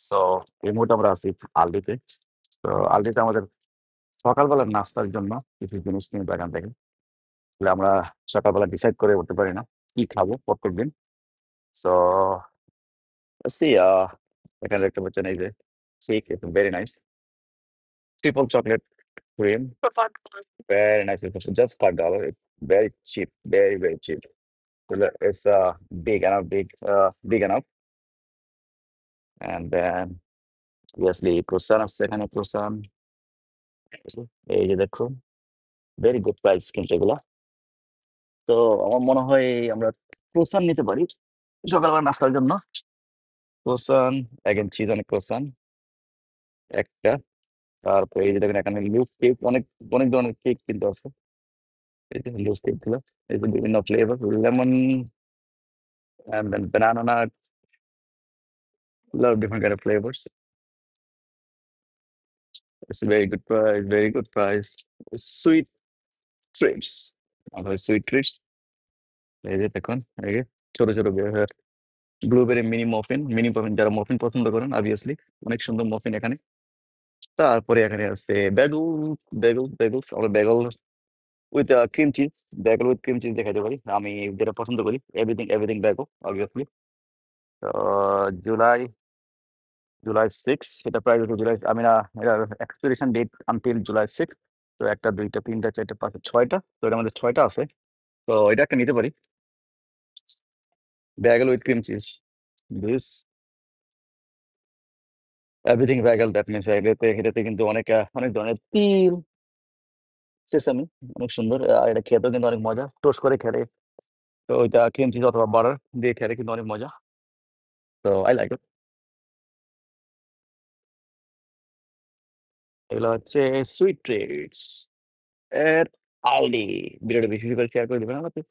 So এই মুহূর্তে আমরা আছি আলডিতে। তো আলডিতে আমাদের সকালবেলার নাস্তার জন্য কিছু জিনিস কিনবো এখান থেকে। আসলে আমরা সকালবেলা ডিসাইড করে উঠতে পারি না কি খাবো প্রত্যেকদিন। সো সি এখানে দেখতে পাচ্ছেন এই যে cake, very nice. Triple chocolate cream, very nice. It's just $5. It's very cheap, very, very cheap. It's big enough, big enough. And then obviously croissant আছে এখানে croissant। এই যে দেখুন, ভেরি গুড প্রাইস কিন্তু এগুলা। তো আমার মনে হয় আমরা ক্রোসান নিতে পারি সকালবেলা নাস্তার জন্য। ক্রোসান, এগেন চিজ অনেক ক্রোসান একটা। তারপরে এই যে দেখেন এখানে লুজ কেক, অনেক অনেক ধরনের কেক কিন্তু আছে। এই যে লুজ কেক গুলো, এই যে বিভিন্ন flavour, lemon and then banana nut, lot of different kind of flavors. It's a very good price, very good price. Sweet treats, আমরা সুইট ট্রিটস। এই যে দেখুন, এই যে ছোট ছোট ব্লুবেরি মিনি মফিন যারা মফিন পছন্দ করেন অবভিয়াসলি, অনেক সুন্দর মফিন এখানে। তারপরে এখানে আছে বেগলস, আমরা বেগল উইথ ক্রিম চিজ, দেখাতে পারি। আমি যেটা পছন্দ করি, everything everything bagel obviously. July July 6 এটা প্রাইস হচ্ছে জুলাই, আমি না, এটার এক্সপিরেশন ডেট আনটিল জুলাই 6। তো একটা দুইটা তিনটা চারটা পাঁচটা ছয়টা, তো এটার মধ্যে ছয়টা আছে। তো এটা একটা নিতে পারি, bagel with cream cheese, this everything bagel. That means এটাতে কিন্তু অনেক অনেক ধরনের তিল, সেসামি, অনেক সুন্দর। এটা খেতেও কিন্তু অনেক মজা, টোস্ট করে খেলে। তো ওইটা ক্রিম চিজ অথবা বাটার দিয়ে খেলে কিন্তু অনেক মজা। তো আই লাইক ইট। এগুলো হচ্ছে সুইট ট্রিটস এর আলডি। ভিডিওটা বেশি বেশি করে শেয়ার করে দেবেন আমাকে।